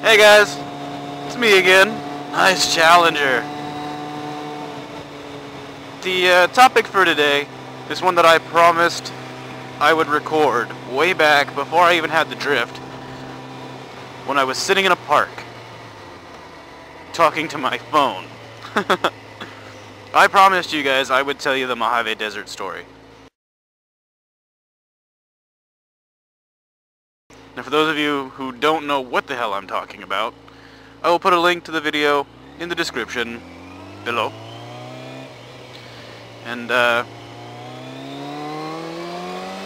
Hey guys, it's me again. Nice Challenger. The topic for today is one that I promised I would record way back before I even had the drift, when I was sitting in a park talking to my phone. I promised you guys I would tell you the Mojave Desert story. Now for those of you who don't know what the hell I'm talking about, I will put a link to the video in the description below. And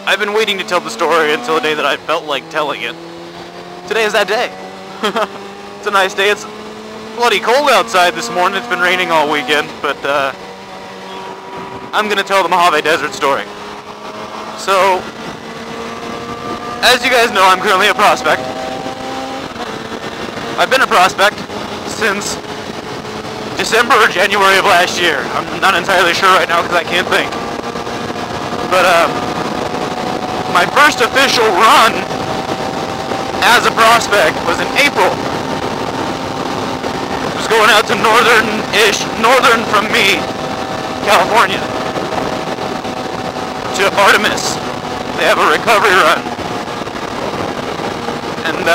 I've been waiting to tell the story until the day that I felt like telling it. Today is that day. It's a nice day. It's bloody cold outside this morning. It's been raining all weekend, but I'm gonna tell the Mojave Desert story. So, as you guys know, I'm currently a prospect. I've been a prospect since December or January of last year. I'm not entirely sure right now because I can't think. But my first official run as a prospect was in April. I was going out to northern from me, California, to Artemis. They have a recovery run. And it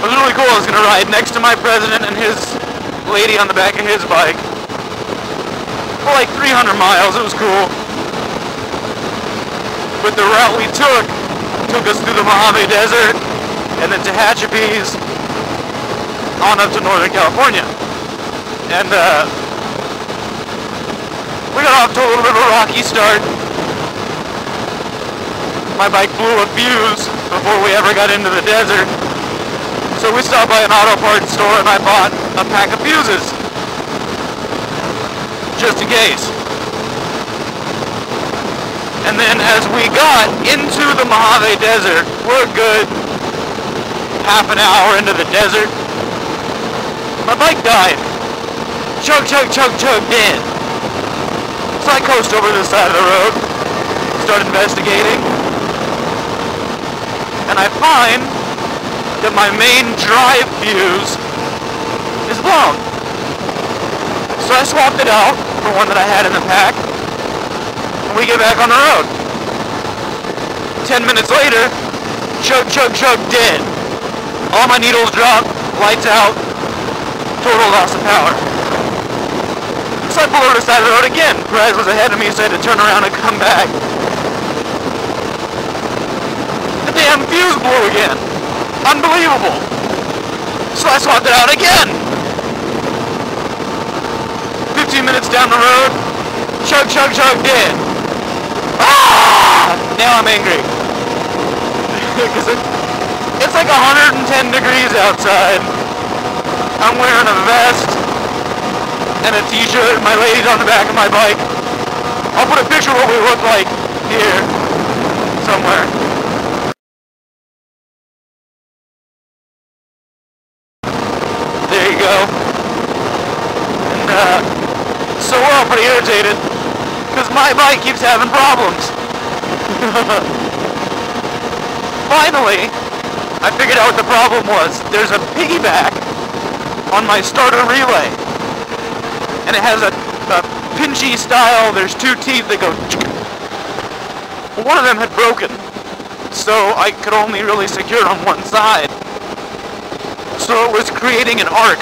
was really cool. I was going to ride next to my president and his lady on the back of his bike for like 300 miles. It was cool. But the route we took us through the Mojave Desert and then Tehachapi's on up to Northern California. And we got off to a little bit of a rocky start. My bike blew a fuse before we ever got into the desert. So we stopped by an auto parts store and I bought a pack of fuses. Just in case. And then as we got into the Mojave Desert, we're a good half an hour into the desert, my bike died. Chug, chug, chug, chug, dead. So I coast over to the side of the road, start investigating. And I find that my main drive fuse is blown. So I swapped it out for one that I had in the pack, and we get back on the road. 10 minutes later, chug, chug, chug, dead. All my needles dropped, lights out, total loss of power. So I pulled over to the side of the road again. Perez was ahead of me, so I had to turn around and come back. Damn fuse blew again. Unbelievable. So I swapped it out again. 15 minutes down the road, chug, chug, chug, dead. Ah! Now I'm angry. Because it's like 110 degrees outside. I'm wearing a vest and a t-shirt. My lady's on the back of my bike. I'll put a picture of what we look like here somewhere. There you go. And so we're all pretty irritated because my bike keeps having problems. Finally, I figured out what the problem was. There's a piggyback on my starter relay, and it has a pinchy style. There's two teeth that go. One of them had broken, so I could only really secure it on one side. So it was creating an arc,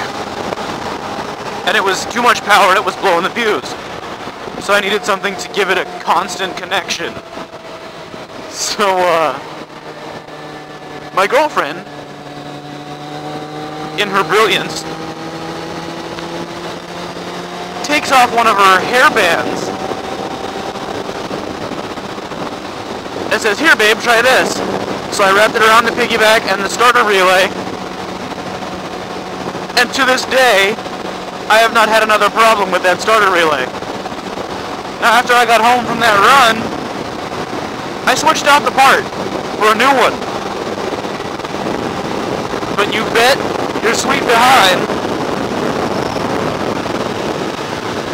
and it was too much power and it was blowing the fuse. So I needed something to give it a constant connection. So my girlfriend, in her brilliance, takes off one of her hairbands and says, "Here babe, try this." So I wrapped it around the piggyback and the starter relay. And to this day, I have not had another problem with that starter relay. Now after I got home from that run, I switched out the part for a new one. But you bet your sweet behind,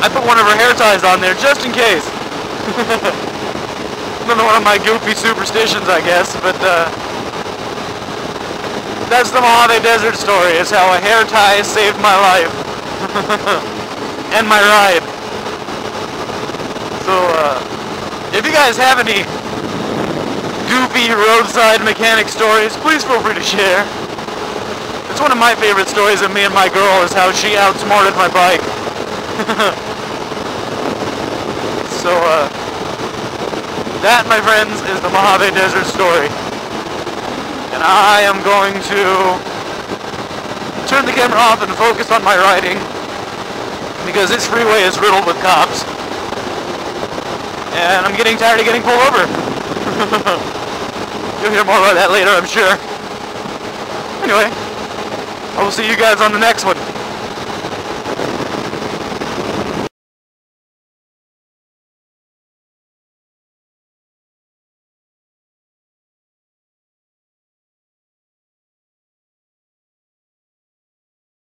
I put one of her hair ties on there just in case. Another one of my goofy superstitions, I guess, but That's the Mojave Desert story. It's how a hair tie saved my life. And my ride. So, if you guys have any goofy roadside mechanic stories, please feel free to share. It's one of my favorite stories of me and my girl is how she outsmarted my bike. So, that, my friends, is the Mojave Desert story. And I am going to turn the camera off and focus on my riding, because this freeway is riddled with cops. And I'm getting tired of getting pulled over. You'll hear more about that later, I'm sure. Anyway, I will see you guys on the next one.